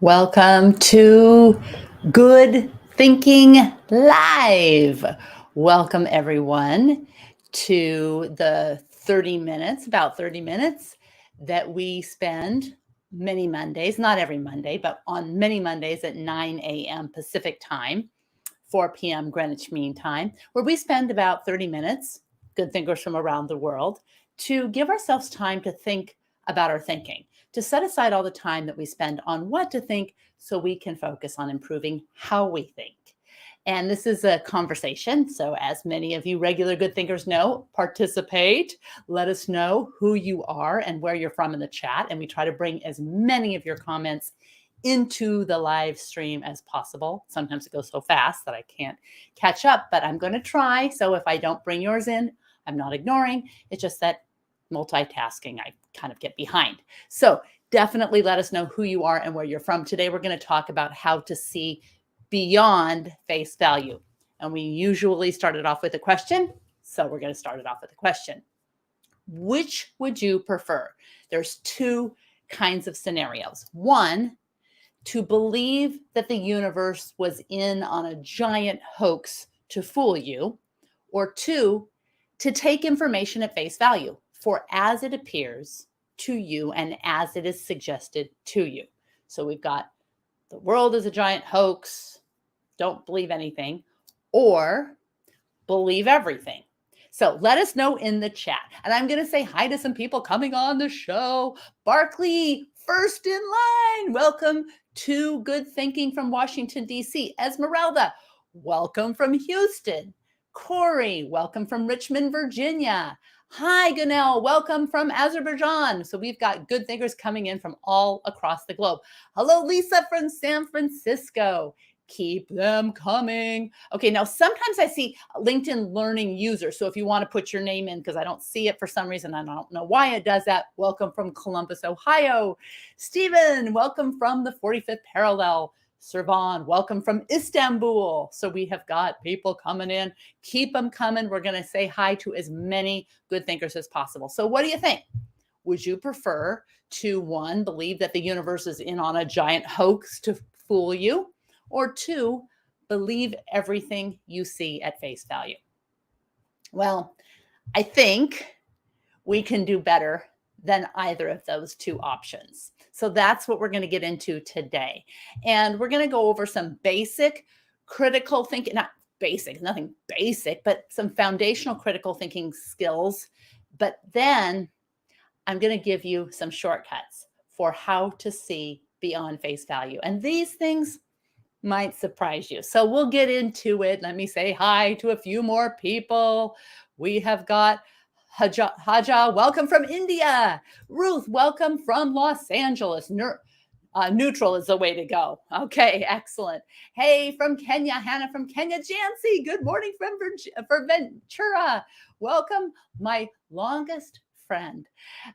Welcome to Good Thinking Live. Welcome, everyone, to the 30 minutes, about 30 minutes that we spend many Mondays, not every Monday, but on many Mondays at 9 a.m. Pacific time, 4 p.m. Greenwich Mean Time, where we spend about 30 minutes, good thinkers from around the world, to give ourselves time to think about our thinking, to set aside all the time that we spend on what to think so we can focus on improving how we think. And this is a conversation. So, as many of you regular good thinkers know, participate. Let us know who you are and where you're from in the chat. And we try to bring as many of your comments into the live stream as possible. Sometimes it goes so fast that I can't catch up, but I'm going to try. So, if I don't bring yours in, I'm not ignoring. It's just that multitasking, I kind of get behind. So definitely let us know who you are and where you're from. Today, we're going to talk about how to see beyond face value. And we usually start it off with a question. So we're going to start it off with a question. Which would you prefer? There's two kinds of scenarios. One, to believe that the universe was in on a giant hoax to fool you, or two, to take information at face value for as it appears to you and as it is suggested to you. So we've got the world is a giant hoax, don't believe anything, or believe everything. So let us know in the chat. And I'm going to say hi to some people coming on the show. Barkley, first in line. Welcome to Good Thinking from Washington, D.C. Esmeralda, welcome from Houston. Corey, welcome from Richmond, Virginia. Hi, Ganel, welcome from Azerbaijan. So we've got good thinkers coming in from all across the globe. Hello, Lisa from San Francisco. Keep them coming. Okay, now sometimes I see LinkedIn Learning user. So if you want to put your name in, because I don't see it for some reason, I don't know why it does that. Welcome from Columbus, Ohio. Stephen, welcome from the 45th parallel. Servan, welcome from Istanbul. So we have got people coming in. Keep them coming. We're going to say hi to as many good thinkers as possible. So what do you think? Would you prefer to, one, believe that the universe is in on a giant hoax to fool you? Or two, believe everything you see at face value? Well, I think we can do better than either of those two options. So that's what we're going to get into today. And we're going to go over some basic critical thinking, not basic, nothing basic, but some foundational critical thinking skills. But then I'm going to give you some shortcuts for how to see beyond face value. And these things might surprise you. So we'll get into it. Let me say hi to a few more people. We have got Haja, welcome from India. Ruth, welcome from Los Angeles. Neutral is the way to go. Okay, excellent. Hey, from Kenya, Hannah from Kenya. Jancy, good morning from Ventura. Welcome, my longest friend.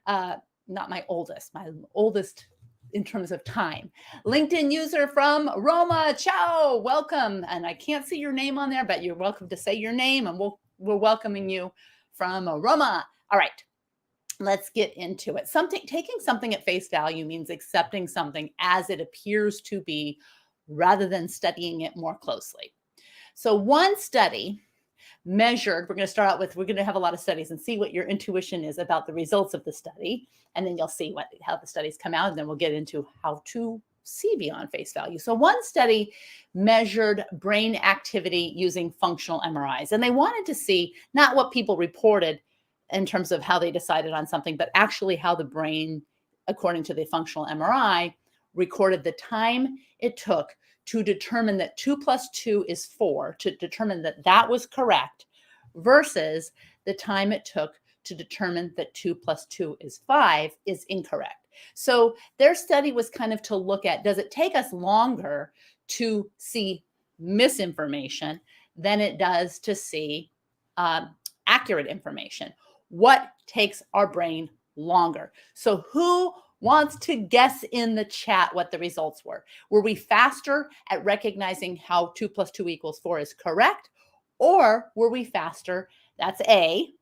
Not my oldest in terms of time. LinkedIn user from Roma, ciao, welcome. And I can't see your name on there, but you're welcome to say your name, and we're welcoming you from Roma. All right, let's get into it. Taking something at face value means accepting something as it appears to be rather than studying it more closely. So one study measured, we're going to have a lot of studies and see what your intuition is about the results of the study. And then you'll see how the studies come out. And then we'll get into how to see beyond face value. So one study measured brain activity using functional MRIs. And they wanted to see not what people reported in terms of how they decided on something, but actually how the brain, according to the functional MRI, recorded the time it took to determine that 2 + 2 is 4, to determine that that was correct, versus the time it took to determine that 2 + 2 is 5 is incorrect. So their study was kind of to look at, does it take us longer to see misinformation than it does to see accurate information? What takes our brain longer? So who wants to guess in the chat what the results were? Were we faster at recognizing how 2 + 2 = 4 is correct? Or were we faster, that's A,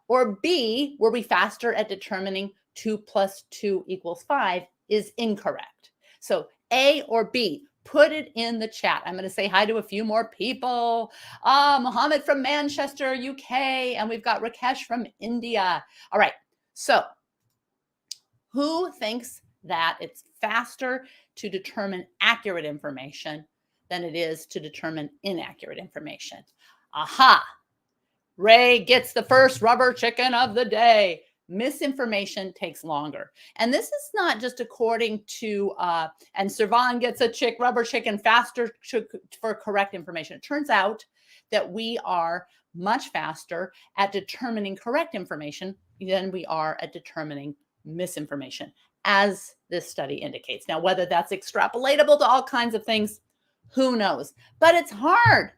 or B, were we faster at determining 2 + 2 = 5 is incorrect? So A or B? Put it in the chat. I'm going to say hi to a few more people. Mohammed from Manchester, UK, and we've got Rakesh from India. All right. So who thinks that it's faster to determine accurate information than it is to determine inaccurate information? Aha. Ray gets the first rubber chicken of the day. Misinformation takes longer. And this is not just according to, and Servan gets a rubber chicken faster for correct information. It turns out that we are much faster at determining correct information than we are at determining misinformation, as this study indicates. Now, whether that's extrapolatable to all kinds of things, who knows? But it's hard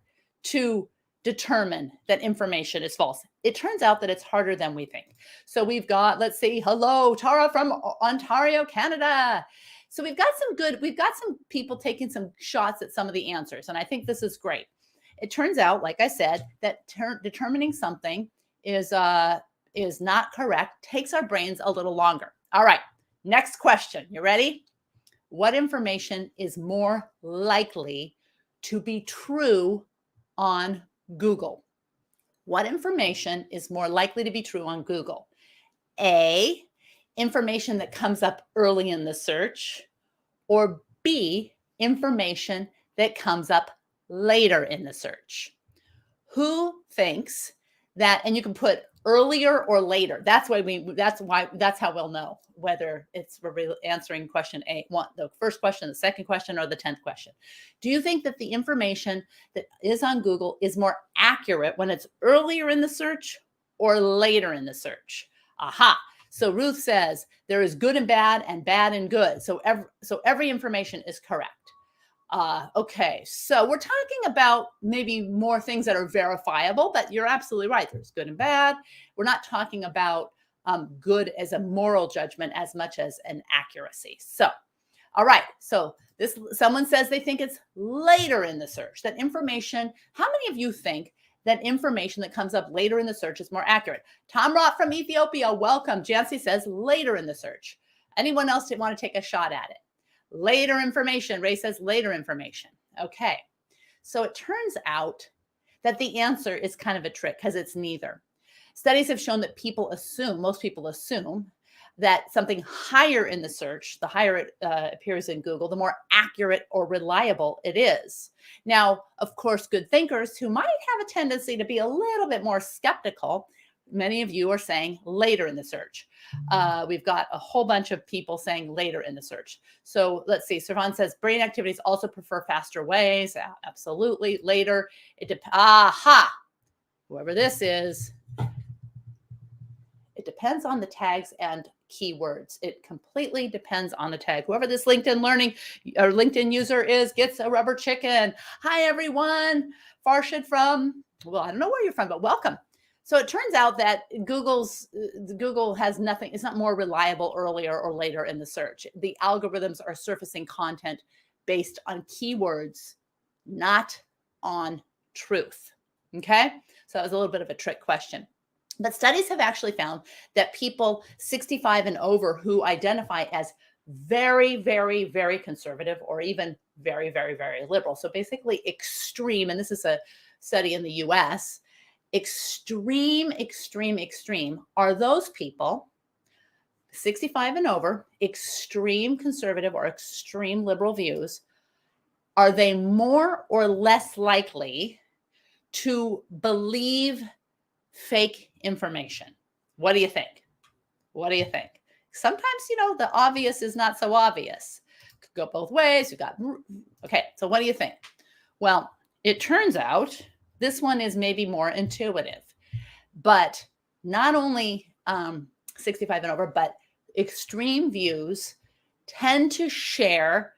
to determine that information is false. It turns out that it's harder than we think. So we've got, let's see, hello, Tara from Ontario, Canada. So we've got some people taking some shots at some of the answers. And I think this is great. It turns out, like I said, that determining something is not correct takes our brains a little longer. All right, next question. You ready? What information is more likely to be true on Google? What information is more likely to be true on Google? A, information that comes up early in the search, or B, information that comes up later in the search? Who thinks that, and you can put earlier or later. That's how we'll know whether it's answering question the first question, the second question, or the 10th question. Do you think that the information that is on Google is more accurate when it's earlier in the search or later in the search? Aha. So Ruth says there is good and bad and good. So every information is correct. Okay, so we're talking about maybe more things that are verifiable, but you're absolutely right. There's good and bad. We're not talking about good as a moral judgment as much as an accuracy. So, all right. So someone says they think it's later in the search, that information. How many of you think that information that comes up later in the search is more accurate? Tom Rott from Ethiopia, welcome. Jancy says later in the search. Anyone else that want to take a shot at it? Later information. Ray says later information. Okay. So it turns out that the answer is kind of a trick because it's neither. Studies have shown that most people assume that something higher in the search, the higher it appears in Google, the more accurate or reliable it is. Now, of course, good thinkers who might have a tendency to be a little bit more skeptical, many of you are saying later in the search. We've got a whole bunch of people saying later in the search. So let's see. Servan says brain activities also prefer faster ways. Absolutely. Later. Aha. Whoever this is, it depends on the tags and keywords. It completely depends on the tag. Whoever this LinkedIn learning or LinkedIn user is gets a rubber chicken. Hi, everyone. Farshid from, well, I don't know where you're from, but welcome. So it turns out that Google has nothing. It's not more reliable earlier or later in the search. The algorithms are surfacing content based on keywords, not on truth. Okay. So that was a little bit of a trick question. But studies have actually found that people 65 and over who identify as very, very, very conservative or even very, very, very liberal. So basically extreme, and this is a study in the US, extreme are those people 65 and over, extreme conservative or extreme liberal views. Are they more or less likely to believe fake information? What do you think? What do you think? Sometimes, the obvious is not so obvious. Could go both ways. Okay, so what do you think? Well, it turns out this one is maybe more intuitive, but not only 65 and over, but extreme views tend to share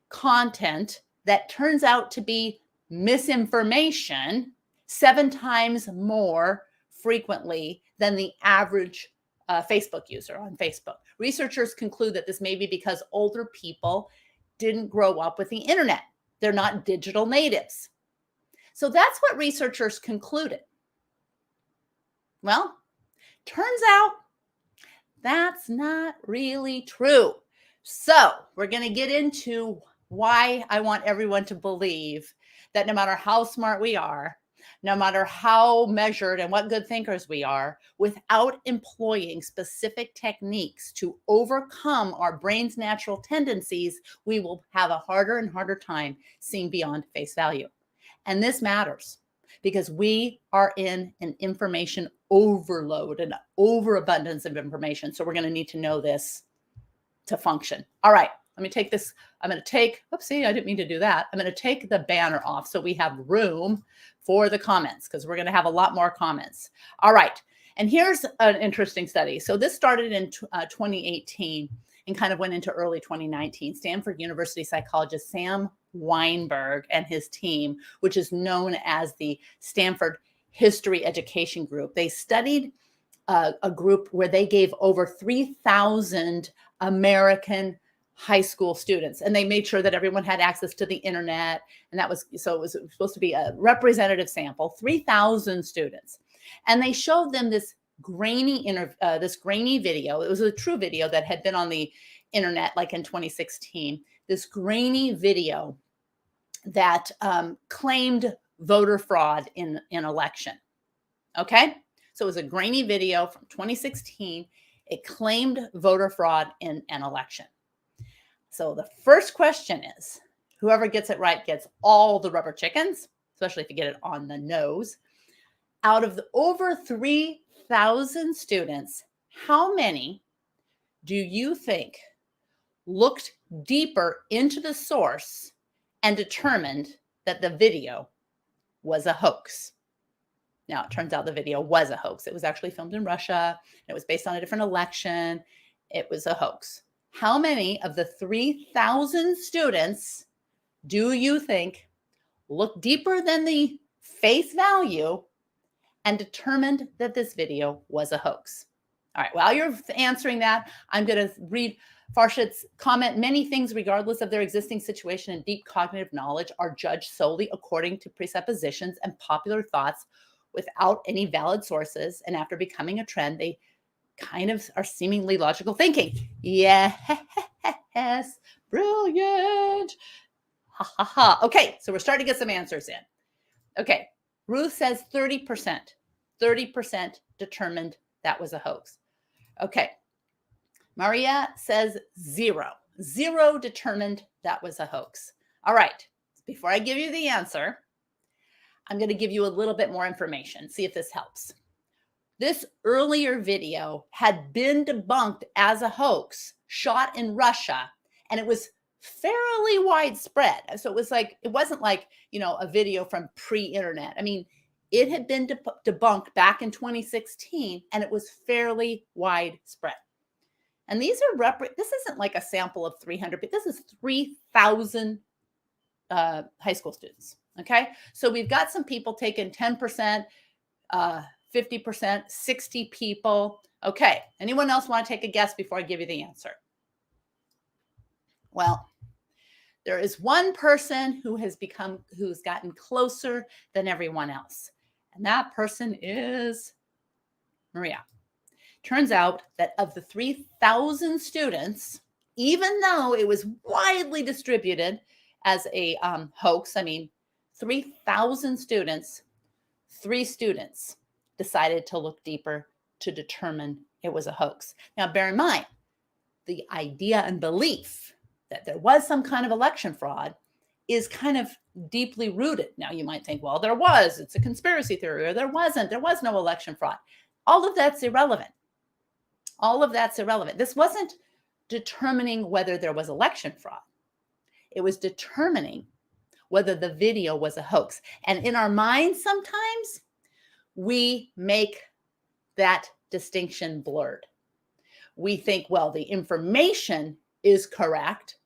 content that turns out to be misinformation 7 times more frequently than the average Facebook user on Facebook. Researchers conclude that this may be because older people didn't grow up with the internet. They're not digital natives. So that's what researchers concluded. Well, turns out that's not really true. So we're going to get into why I want everyone to believe that no matter how smart we are, no matter how measured and what good thinkers we are, without employing specific techniques to overcome our brain's natural tendencies, we will have a harder and harder time seeing beyond face value. And this matters because we are in an information overload, an overabundance of information. So we're going to need to know this to function. All right, let me take this. I'm going to take, oopsie, I didn't mean to do that. I'm going to take the banner off so we have room for the comments because we're going to have a lot more comments. All right, and here's an interesting study. So this started in 2018 and kind of went into early 2019. Stanford University psychologist Sam Weinberg and his team, which is known as the Stanford History Education Group, they studied a group where they gave over 3,000 American high school students, and they made sure that everyone had access to the internet. And that was, so it was supposed to be a representative sample, 3,000 students. And they showed them this grainy video. It was a true video that had been on the internet like in 2016, this grainy video that claimed voter fraud in an election. Okay. So it was a grainy video from 2016. It claimed voter fraud in an election. So the first question is, whoever gets it right gets all the rubber chickens, especially if you get it on the nose. Out of the over 3,000 students, how many do you think looked deeper into the source and determined that the video was a hoax? Now, it turns out the video was a hoax. It was actually filmed in Russia. It was based on a different election. It was a hoax. How many of the 3,000 students do you think looked deeper than the face value and determined that this video was a hoax? All right, while you're answering that, I'm going to read Farshid's comment. Many things, regardless of their existing situation and deep cognitive knowledge, are judged solely according to presuppositions and popular thoughts without any valid sources. And after becoming a trend, they kind of are seemingly logical thinking. Yes, brilliant. Ha ha ha. Okay, so we're starting to get some answers in. Okay, Ruth says 30%. 30% determined that was a hoax. Okay, Maria says 0. 0 determined that was a hoax. All right, before I give you the answer, I'm going to give you a little bit more information, see if this helps. This earlier video had been debunked as a hoax, shot in Russia, and it was fairly widespread. So it was like, it wasn't like, a video from pre-internet. I mean, it had been debunked back in 2016, and it was fairly widespread. And these are, this isn't like a sample of 300, but this is 3,000 high school students. Okay, so we've got some people taking 10%, 50%, 60 people. Okay, anyone else want to take a guess before I give you the answer? Well, there is one person who's gotten closer than everyone else. And that person is Maria. Turns out that of the 3,000 students, even though it was widely distributed as a hoax, 3,000 students, 3 students decided to look deeper to determine it was a hoax. Now, bear in mind, the idea and belief that there was some kind of election fraud is kind of deeply rooted. Now, you might think, well, it's a conspiracy theory, or there was no election fraud. All of that's irrelevant. All of that's irrelevant. This wasn't determining whether there was election fraud. It was determining whether the video was a hoax. And in our minds, sometimes we make that distinction blurred. We think, well, the information is correct,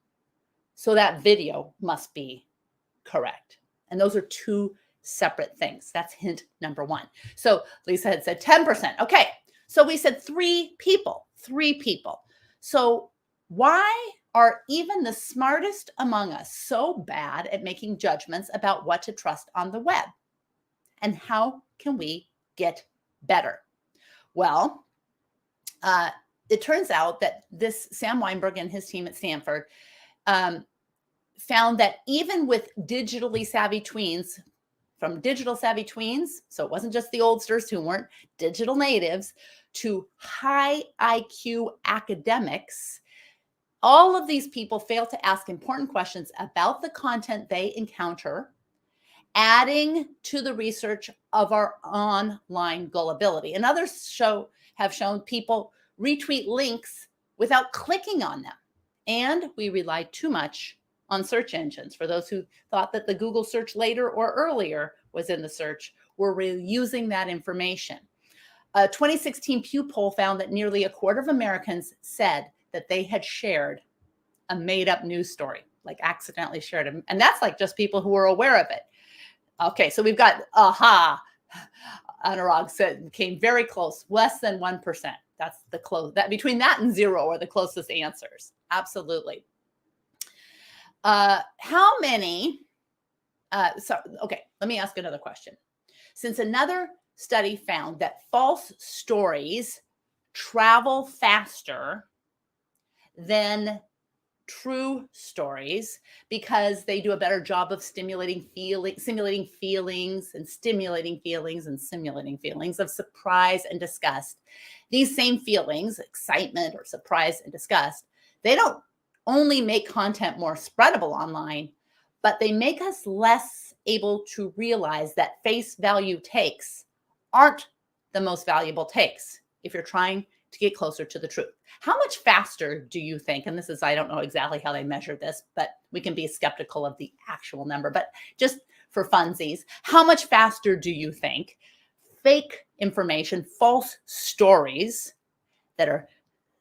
so that video must be correct. And those are two separate things. That's hint number 1. So Lisa had said 10%. Okay, so we said 3 people. So why are even the smartest among us so bad at making judgments about what to trust on the web? And how can we get better? Well, it turns out that this Sam Weinberg and his team at Stanford found that even with digitally savvy tweens, from digital savvy tweens, so it wasn't just the oldsters who weren't digital natives, to high IQ academics, all of these people fail to ask important questions about the content they encounter, adding to the research of our online gullibility. And others have shown people retweet links without clicking on them. And we rely too much on search engines. For those who thought that the Google search later or earlier was in the search, we're reusing that information. A 2016 Pew poll found that nearly a quarter of Americans said that they had shared a made-up news story, like accidentally shared it. And that's like just people who were aware of it. Okay, so we've got, Anurag said, came very close, less than 1%. That's the close, that between that and zero are the closest answers. Absolutely. How many, okay, let me ask another question. Since another study found that false stories travel faster than true stories because they do a better job of simulating feelings and simulating feelings of surprise and disgust. These same feelings, excitement or surprise and disgust, they don't only make content more spreadable online, but they make us less able to realize that face value takes aren't the most valuable takes if you're trying to get closer to the truth. How much faster do you think, and this is, I don't know exactly how they measure this, but we can be skeptical of the actual number, but just for funsies, how much faster do you think fake information, false stories that are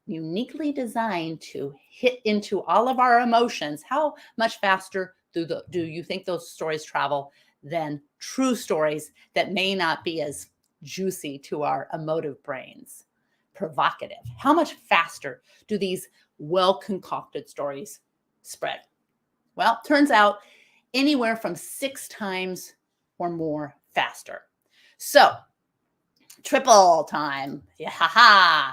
uniquely designed to hit into all of our emotions, how much faster do you think those stories travel than true stories that may not be as juicy to our emotive brains? Provocative. How much faster do these well-concocted stories spread? Well, turns out anywhere from 6 times or more faster. So, triple time. Yeah,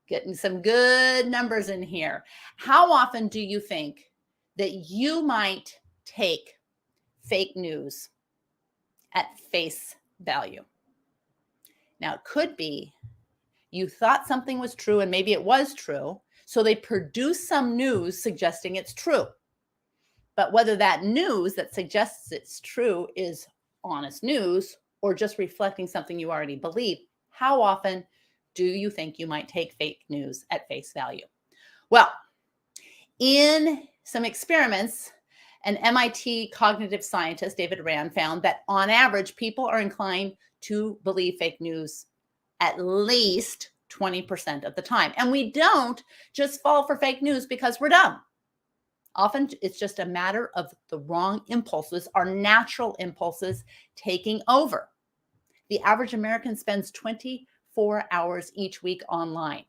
getting some good numbers in here. How often do you think that you might take fake news at face value? Now, it could be you thought something was true and maybe it was true, so they produce some news suggesting it's true. But whether that news that suggests it's true is honest news or just reflecting something you already believe, how often do you think you might take fake news at face value? Well, in some experiments, an MIT cognitive scientist, David Rand, found that on average, people are inclined to believe fake news at least 20% of the time. And we don't just fall for fake news because we're dumb. Often it's just a matter of the wrong impulses, our natural impulses taking over. The average American spends 24 hours each week online,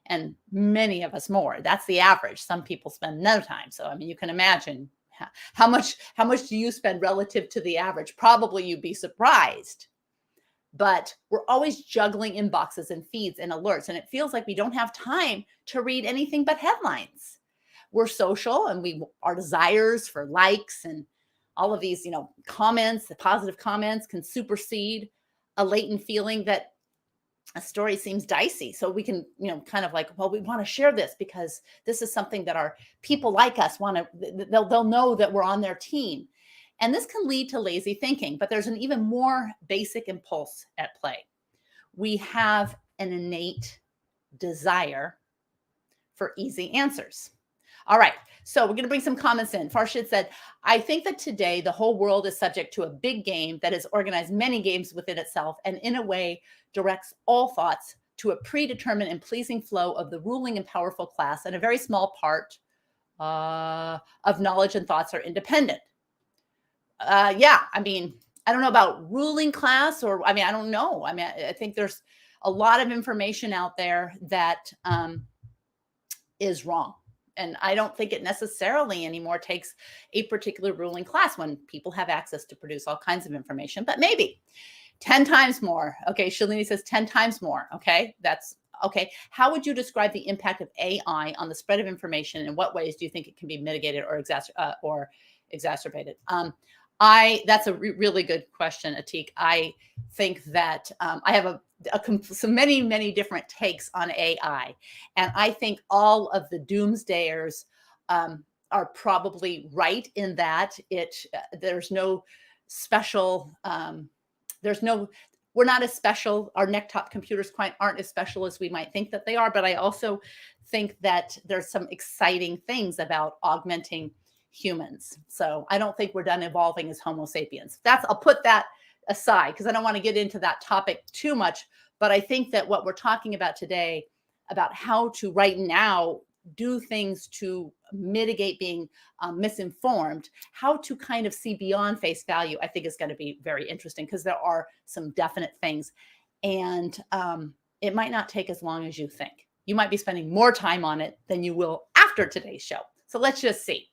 and many of us more. That's the average. Some people spend no time. So, I mean, you can imagine how much do you spend relative to the average? Probably you'd be surprised. But we're always juggling inboxes and feeds and alerts, and it feels like we don't have time to read anything but headlines. We're social, and our desires for likes and all of these, comments, the positive comments can supersede a latent feeling that a story seems dicey. So we can, kind of like, well, we want to share this because this is something that our people like us want to, they'll know that we're on their team. And this can lead to lazy thinking, but there's an even more basic impulse at play. We have an innate desire for easy answers. All right, so we're going to bring some comments in. Farshid said, I think that today the whole world is subject to a big game that has organized many games within itself and in a way directs all thoughts to a predetermined and pleasing flow of the ruling and powerful class, and a very small part of knowledge and thoughts are independent. Yeah, I mean, I don't know about ruling class, or, I don't know. I think there's a lot of information out there that is wrong. And I don't think it necessarily anymore takes a particular ruling class when people have access to produce all kinds of information, but maybe 10 times more. Okay, Shalini says 10 times more. Okay, that's Okay. How would you describe the impact of AI on the spread of information? In what ways do you think it can be mitigated or exacerbated? I That's a really good question, Atik. I think that I have so many different takes on AI, and I think all of the doomsdayers are probably right in that there's no special there's no we're not as special. Our neck-top computers quite aren't as special as we might think that they are. But I also think that there's some exciting things about augmenting humans. So I don't think we're done evolving as Homo sapiens. I'll put that aside because I don't want to get into that topic too much. But I think that what we're talking about today, about how to right now do things to mitigate being misinformed, how to kind of see beyond face value, I think is going to be very interesting because there are some definite things. And it might not take as long as you think. You might be spending more time on it than you will after today's show. So let's just see.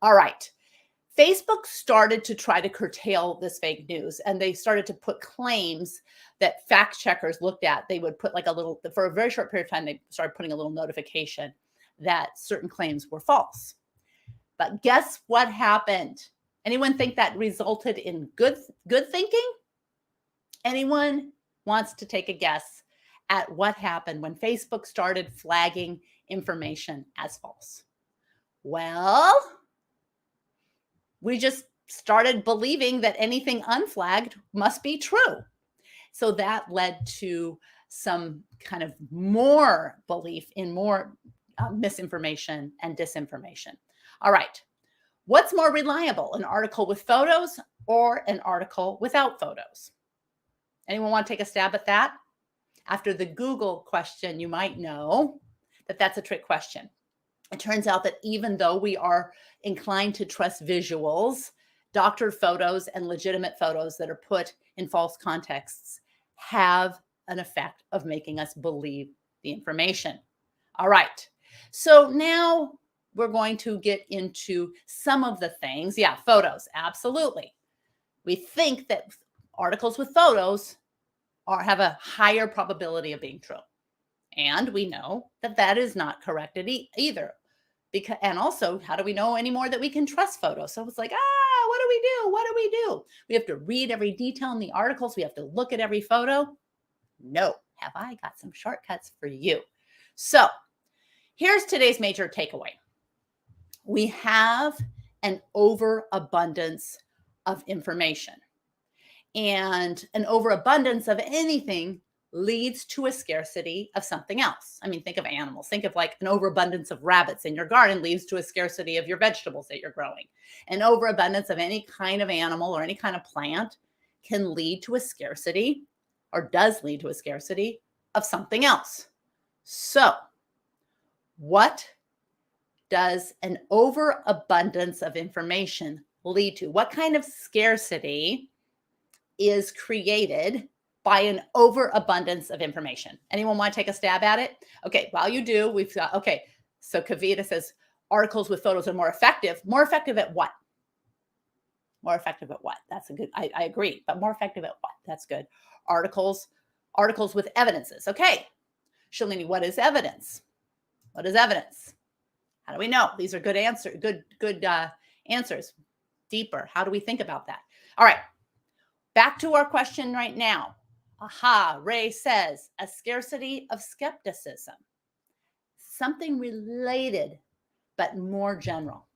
All right. Facebook started to try to curtail this fake news, and they started to put claims that fact checkers looked at. They would put for a very short period of time, they started putting a little notification that certain claims were false. But guess what happened? Anyone think that resulted in good thinking? Anyone wants to take a guess at what happened when Facebook started flagging information as false? Well, we just started believing that anything unflagged must be true. So that led to some kind of more belief in more misinformation and disinformation. All right. What's more reliable, an article with photos or an article without photos? Anyone want to take a stab at that? After the Google question, you might know that that's a trick question. It turns out that even though we are inclined to trust visuals, doctored photos and legitimate photos that are put in false contexts have an effect of making us believe the information. All right. So now we're going to get into some of the things. Yeah, photos. Absolutely. We think that articles with photos have a higher probability of being true. And we know that that is not correct either. And also, how do we know anymore that we can trust photos? So it's like, what do we do? What do we do? We have to read every detail in the articles. We have to look at every photo. No. Have I got some shortcuts for you? So here's today's major takeaway. We have an overabundance of information. And an overabundance of anything leads to a scarcity of something else. I mean, think of animals. Think of like an overabundance of rabbits in your garden leads to a scarcity of your vegetables that you're growing. An overabundance of any kind of animal or any kind of plant can lead to a scarcity, or does lead to a scarcity, of something else. So, what does an overabundance of information lead to? What kind of scarcity is created by an overabundance of information? Anyone want to take a stab at it? Okay, while you do, we've got, okay, so Kavita says articles with photos are more effective. More effective at what? More effective at what? That's a good, I agree, but more effective at what? That's good. Articles with evidences. Okay, Shalini, what is evidence? What is evidence? How do we know? These are good answers. Good answers. Deeper. How do we think about that? All right. Back to our question right now. Aha, Ray says a scarcity of skepticism. Something related, but more general.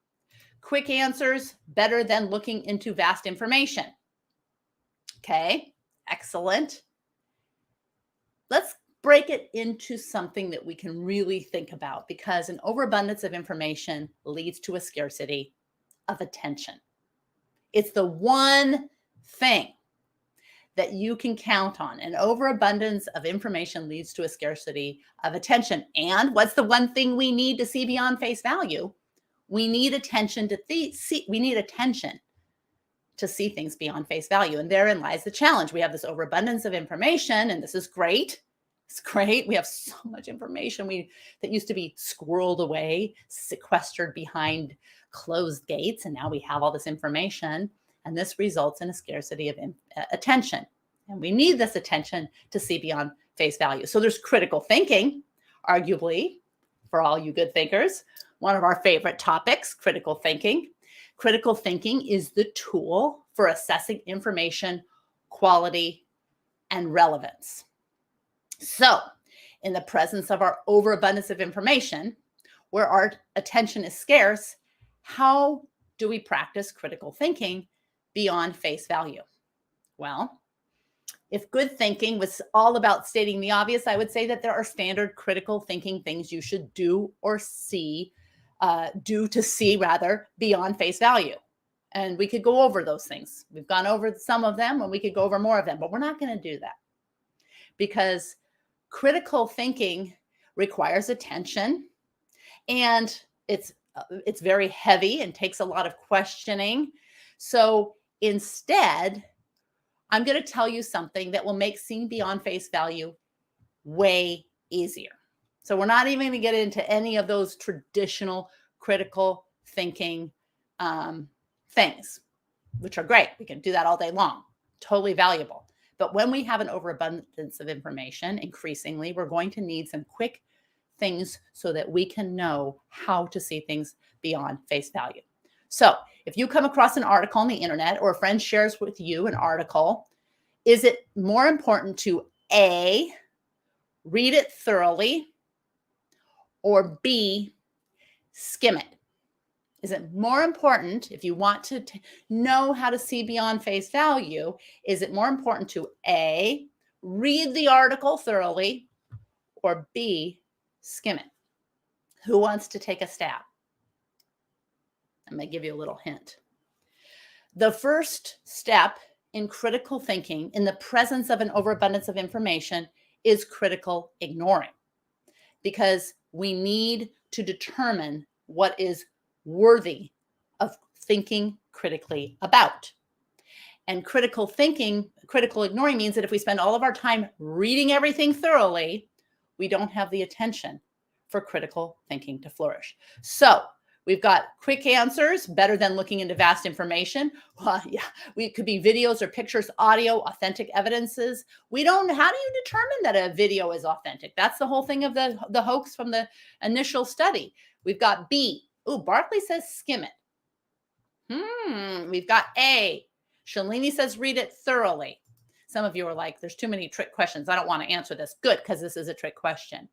Quick answers, better than looking into vast information. Okay, excellent. Let's break it into something that we can really think about, because an overabundance of information leads to a scarcity of attention. It's the one thing that you can count on. An overabundance of information leads to a scarcity of attention. And what's the one thing we need to see beyond face value? We need attention to see. We need attention to see things beyond face value. And therein lies the challenge. We have this overabundance of information, and this is great. It's great. We have so much information that used to be squirreled away, sequestered behind closed gates, and now we have all this information. And this results in a scarcity of attention. And we need this attention to see beyond face value. So there's critical thinking, arguably, for all you good thinkers, one of our favorite topics, critical thinking. Critical thinking is the tool for assessing information, quality, and relevance. So, in the presence of our overabundance of information, where our attention is scarce, how do we practice critical thinking beyond face value? Well, if good thinking was all about stating the obvious, I would say that there are standard critical thinking things you should do or see, beyond face value. And we could go over those things. We've gone over some of them and we could go over more of them, but we're not going to do that because critical thinking requires attention and it's very heavy and takes a lot of questioning. So instead, I'm going to tell you something that will make seeing beyond face value way easier. So we're not even going to get into any of those traditional critical thinking things, which are great. We can do that all day long. Totally valuable. But when we have an overabundance of information, increasingly, we're going to need some quick things so that we can know how to see things beyond face value. So if you come across an article on the internet or a friend shares with you an article, is it more important to A, read it thoroughly, or B, skim it? Is it more important, if you want to know how to see beyond face value, is it more important to A, read the article thoroughly, or B, skim it? Who wants to take a stab? I'm going to give you a little hint. The first step in critical thinking in the presence of an overabundance of information is critical ignoring, because we need to determine what is worthy of thinking critically about. And critical ignoring means that if we spend all of our time reading everything thoroughly, we don't have the attention for critical thinking to flourish. So we've got quick answers, better than looking into vast information. It could be videos or pictures, audio, authentic evidences. How do you determine that a video is authentic? That's the whole thing of the hoax from the initial study. We've got B. Barkley says skim it. We've got A. Shalini says read it thoroughly. Some of you are like, there's too many trick questions. I don't want to answer this. Good, because this is a trick question.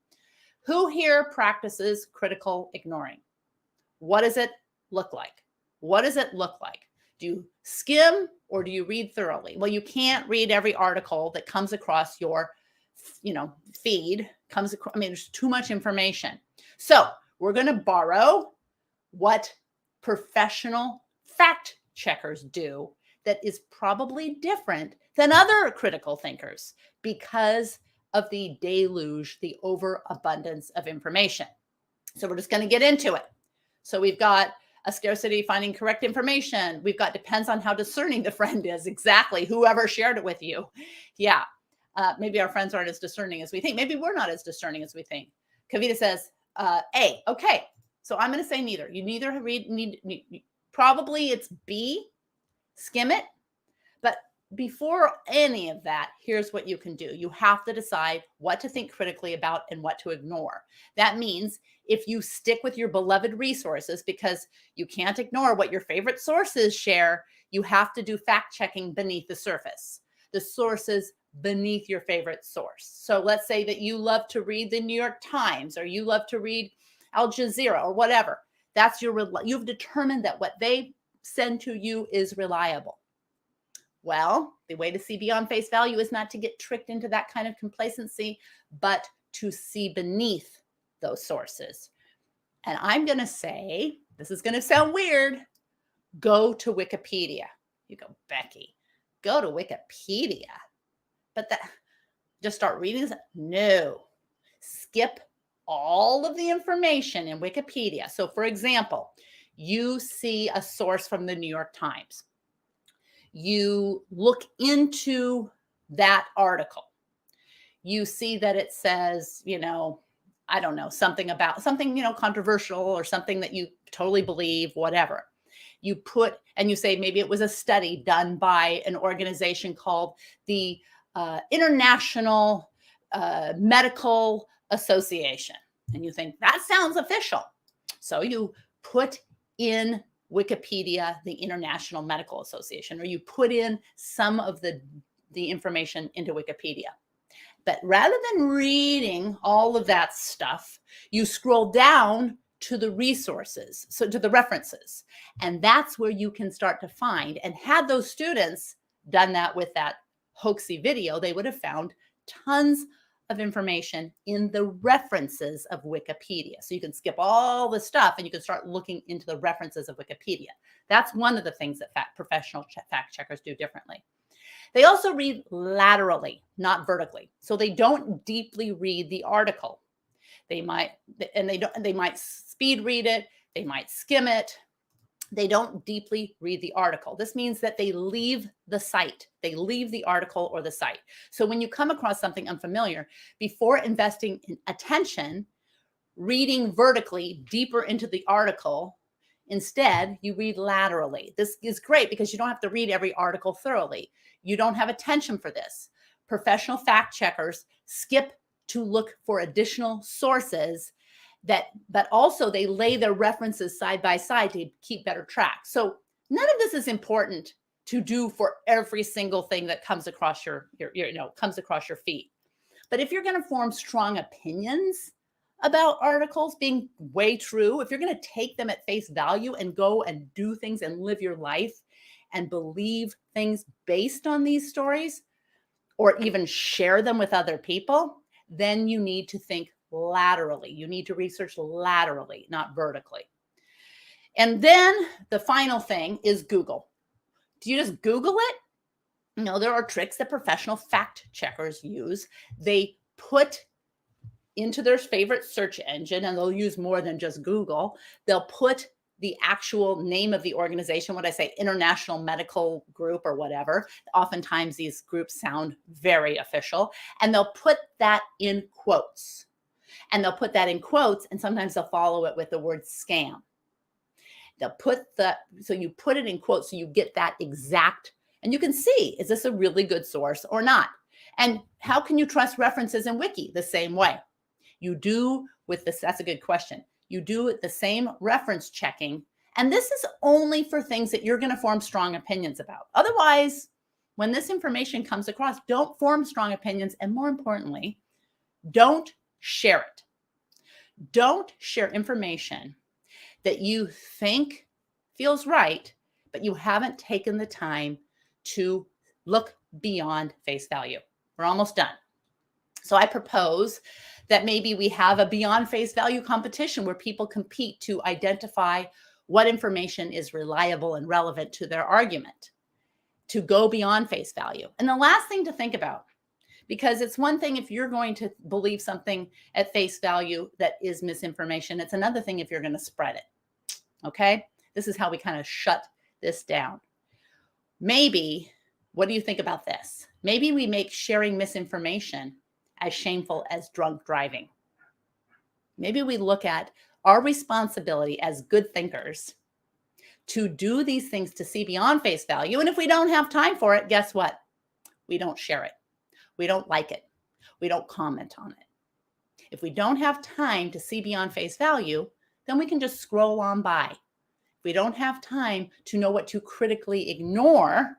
Who here practices critical ignoring? What does it look like? What does it look like? Do you skim or do you read thoroughly? Well, you can't read every article that comes across your, feed. There's too much information. So we're going to borrow what professional fact checkers do that is probably different than other critical thinkers because of the deluge, the overabundance of information. So we're just going to get into it. So we've got a scarcity finding correct information. We've got depends on how discerning the friend is. Exactly. Whoever shared it with you. Yeah. Maybe our friends aren't as discerning as we think. Maybe we're not as discerning as we think. Kavita says, A. Okay. So I'm going to say neither. You neither probably it's B, skim it. But before any of that, here's what you can do. You have to decide what to think critically about and what to ignore. That means if you stick with your beloved resources, because you can't ignore what your favorite sources share, you have to do fact checking beneath the surface, the sources beneath your favorite source. So let's say that you love to read the New York Times or you love to read Al Jazeera or whatever. You've determined that what they send to you is reliable. Well, the way to see beyond face value is not to get tricked into that kind of complacency, but to see beneath those sources. And I'm going to say, this is going to sound weird, go to Wikipedia. You go, Becky, go to Wikipedia. But just start reading this? No. Skip all of the information in Wikipedia. So for example, you see a source from the New York Times. You look into that article. You see that it says, I don't know, something about something, controversial or something that you totally believe, whatever. You put, and you say, maybe it was a study done by an organization called the International medical association. And you think, that sounds official. So you put in Wikipedia, the International Medical Association, or you put in some of the information into Wikipedia. But rather than reading all of that stuff, you scroll down to the resources, so to the references. And that's where you can start to find, and had those students done that with that hoaxy video, they would have found tons of information in the references of Wikipedia. So you can skip all the stuff and you can start looking into the references of Wikipedia. That's one of the things that professional fact checkers do differently. They also read laterally, not vertically. So they don't deeply read the article. They might speed read it, they might skim it. They don't deeply read the article. This means that they leave the site. They leave the article or the site. So when you come across something unfamiliar, before investing in attention, reading vertically deeper into the article, instead, you read laterally. This is great because you don't have to read every article thoroughly. You don't have attention for this. Professional fact checkers skip to look for additional sources, but also they lay their references side by side to keep better track. So none of this is important to do for every single thing that comes across your feed. But if you're going to form strong opinions about articles being way true, if you're going to take them at face value and go and do things and live your life and believe things based on these stories, or even share them with other people, then you need to think laterally. You need to research laterally, not vertically. And then the final thing is Google. Do you just Google it? No, there are tricks that professional fact checkers use. They put into their favorite search engine, and they'll use more than just Google. They'll put the actual name of the organization, what I say, International Medical Group or whatever. Oftentimes these groups sound very official, and they'll put that in quotes. And they'll put that in quotes, and sometimes they'll follow it with the word scam. So you put it in quotes so you get that exact, and you can see, is this a really good source or not? And how can you trust references in Wiki? The same way. You do with this, that's a good question. You do the same reference checking, and this is only for things that you're going to form strong opinions about. Otherwise, when this information comes across, don't form strong opinions, and more importantly, don't share it. Don't share information that you think feels right, but you haven't taken the time to look beyond face value. We're almost done. So I propose that maybe we have a beyond face value competition where people compete to identify what information is reliable and relevant to their argument, to go beyond face value. And the last thing to think about, because it's one thing if you're going to believe something at face value that is misinformation. It's another thing if you're going to spread it. Okay? This is how we kind of shut this down. Maybe, what do you think about this? Maybe we make sharing misinformation as shameful as drunk driving. Maybe we look at our responsibility as good thinkers to do these things to see beyond face value. And if we don't have time for it, guess what? We don't share it. We don't like it. We don't comment on it. If we don't have time to see beyond face value, then we can just scroll on by. If we don't have time to know what to critically ignore,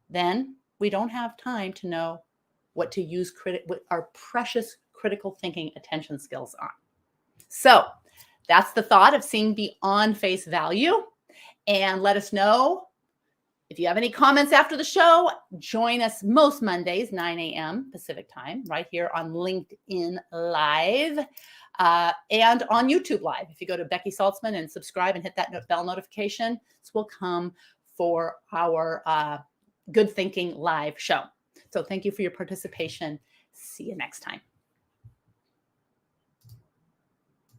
then we don't have time to know what to use what our precious critical thinking attention skills on. So that's the thought of seeing beyond face value. And let us know if you have any comments after the show. Join us most Mondays, 9 a.m. Pacific time, right here on LinkedIn Live and on YouTube Live. If you go to Becky Saltzman and subscribe and hit that bell notification, this will come for our Good Thinking Live show. So thank you for your participation. See you next time.